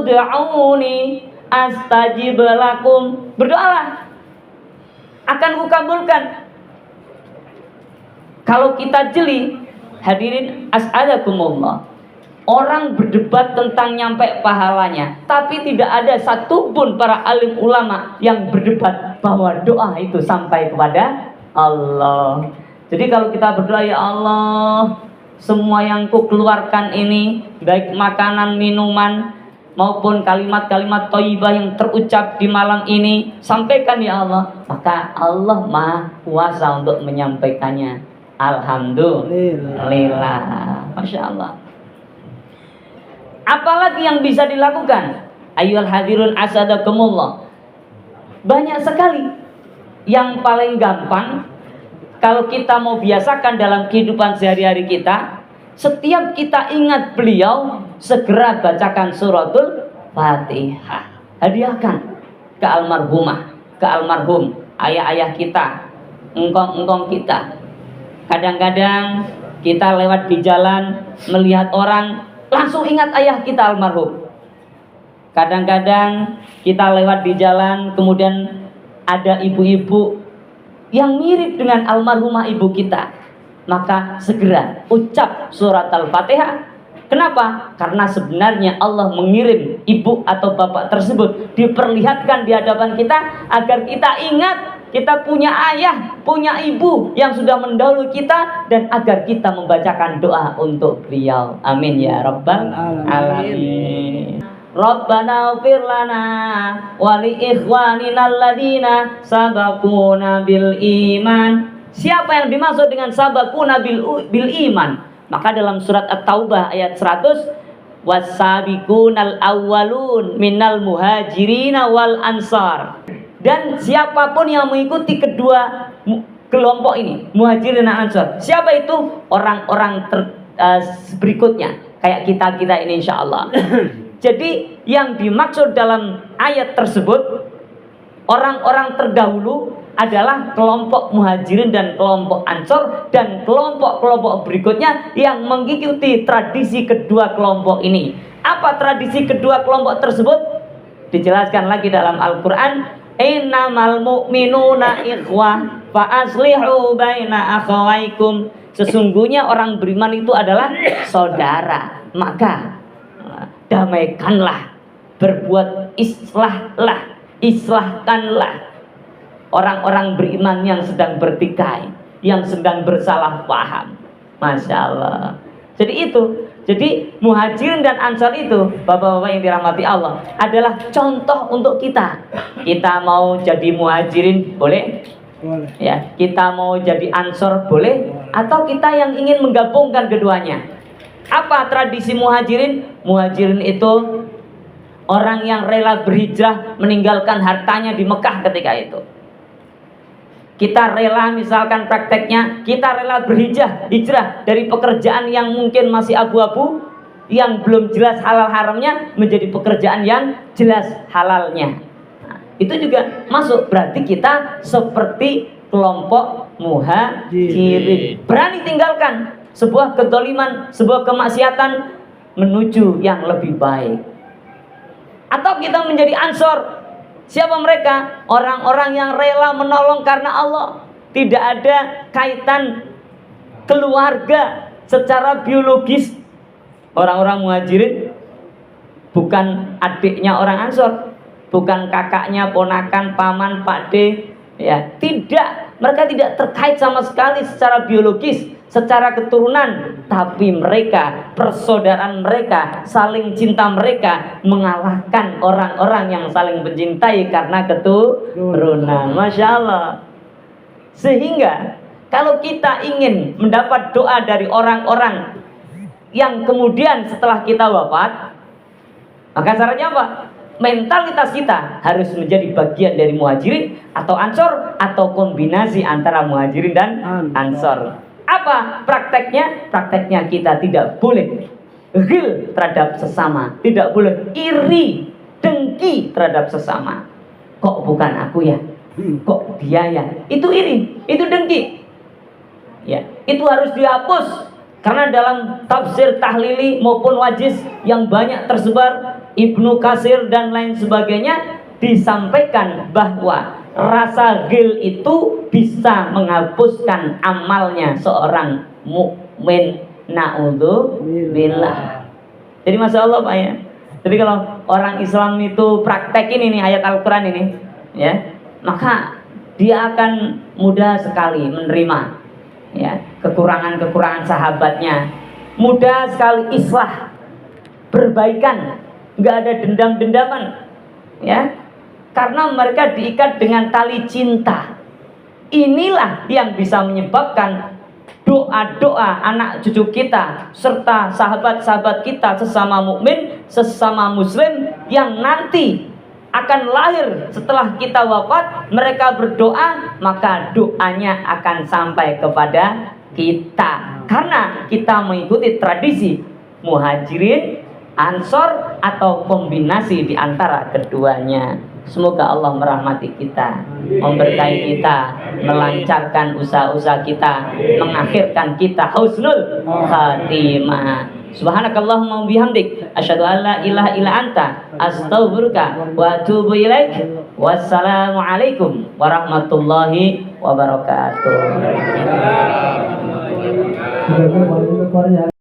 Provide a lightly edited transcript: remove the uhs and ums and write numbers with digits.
ud'uni astajib lakum. Berdoalah, akan kukabulkan. Kalau kita jeli, hadirin as'adakumullah, orang berdebat tentang nyampe pahalanya, tapi tidak ada satupun para alim ulama yang berdebat bahwa doa itu sampai kepada Allah. Jadi kalau kita berdoa, ya Allah, semua yang ku keluarkan ini, baik makanan, minuman, maupun kalimat-kalimat thayyibah yang terucap di malam ini, sampaikan ya Allah. Maka Allah Maha Kuasa untuk menyampaikannya. Alhamdulillah. Masya Allah. Apalagi yang bisa dilakukan? Ayyuhal hadirun asadakumullah. Banyak sekali. Yang paling gampang, kalau kita mau biasakan dalam kehidupan sehari-hari kita, setiap kita ingat beliau, segera bacakan suratul Fatihah. Hadiahkan ke almarhumah, ke almarhum, ayah-ayah kita, engkong-engkong kita. Kadang-kadang kita lewat di jalan, melihat orang, langsung ingat ayah kita almarhum. Kadang-kadang kita lewat di jalan, kemudian ada ibu-ibu yang mirip dengan almarhumah ibu kita. Maka segera ucap surat Al-Fatihah. Kenapa? Karena sebenarnya Allah mengirim ibu atau bapak tersebut diperlihatkan di hadapan kita agar kita ingat kita punya ayah, punya ibu yang sudah mendahului kita, dan agar kita membacakan doa untuk beliau. Amin ya rabbal alamin. Rabbana ighfir lana wa li ikhwanina alladziina sabaquna bil iman. Siapa yang dimaksud dengan sabaquna bil iman? Maka dalam surat At-Taubah ayat 100, was-sabiqunal awwalun minal muhajirina wal ansar. Dan siapapun yang mengikuti kedua kelompok ini, muhajirin dan ansar. Siapa itu? Orang-orang berikutnya, kayak kita ini insya Allah. Jadi yang dimaksud dalam ayat tersebut, orang-orang terdahulu adalah kelompok muhajirin dan kelompok ansor, dan kelompok-kelompok berikutnya yang mengikuti tradisi kedua kelompok ini. Apa tradisi kedua kelompok tersebut? Dijelaskan lagi dalam Al-Quran. Innamal mu'minuna ikhwah fa aslihu baina akhawaikum. Sesungguhnya orang beriman itu adalah saudara, maka damaikanlah, berbuat islahkanlah orang-orang beriman yang sedang bertikai, yang sedang bersalah paham. Masya Allah. Jadi muhajirin dan ansar itu, bapak-bapak yang dirahmati Allah, adalah contoh untuk kita. Kita mau jadi muhajirin boleh, ya. Kita mau jadi ansor boleh, atau kita yang ingin menggabungkan keduanya. Apa tradisi muhajirin? Muhajirin itu orang yang rela berhijrah, meninggalkan hartanya di Mekah ketika itu. Kita rela, misalkan prakteknya, kita rela hijrah dari pekerjaan yang mungkin masih abu-abu, yang belum jelas halal haramnya, menjadi pekerjaan yang jelas halalnya. Nah, itu juga masuk, berarti kita seperti kelompok muhajirin. Berani tinggalkan sebuah kezaliman, sebuah kemaksiatan, menuju yang lebih baik. Atau kita menjadi ansor. Siapa mereka? Orang-orang yang rela menolong karena Allah. Tidak ada kaitan keluarga secara biologis. Orang-orang muhajirin bukan adiknya orang ansor, bukan kakaknya, ponakan, paman, pakde, ya. Tidak, mereka tidak terkait sama sekali secara biologis, secara keturunan, tapi mereka, persaudaraan mereka, saling cinta mereka mengalahkan orang-orang yang saling mencintai karena keturunan. Masya Allah. Sehingga kalau kita ingin mendapat doa dari orang-orang yang kemudian setelah kita wafat, maka caranya apa? Mentalitas kita harus menjadi bagian dari muhajirin atau ansor, atau kombinasi antara muhajirin dan ansor. Apa prakteknya? Prakteknya kita tidak boleh ghil terhadap sesama, tidak boleh iri, dengki terhadap sesama. Kok bukan aku ya? Kok dia ya? Itu iri, itu dengki. Ya, itu harus dihapus. Karena dalam tafsir tahlili maupun wajiz yang banyak tersebar, Ibnu Katsir dan lain sebagainya, disampaikan bahwa rasa ghil itu bisa menghapuskan amalnya seorang mukmin. Naudzubillah. Jadi masya Allah Pak ya. Jadi kalau orang Islam itu praktekin ini ayat Al-Quran ini, ya, maka dia akan mudah sekali menerima, ya, kekurangan-kekurangan sahabatnya, mudah sekali islah, perbaikan, nggak ada dendam-dendaman, ya, karena mereka diikat dengan tali cinta. Inilah yang bisa menyebabkan doa-doa anak cucu kita serta sahabat-sahabat kita sesama mukmin, sesama muslim yang nanti akan lahir setelah kita wafat, mereka berdoa, maka doanya akan sampai kepada kita karena kita mengikuti tradisi Muhajirin, Ansor atau kombinasi di antara keduanya. Semoga Allah merahmati kita, memberkahi kita, melancarkan usaha-usaha kita, mengakhirkan kita husnul khatimah. Subhanakallahumma bihamdik, asyhadu an la ilaha illa anta, astaghfiruka wa atubu ilaik. Wassalamualaikum warahmatullahi wabarakatuh.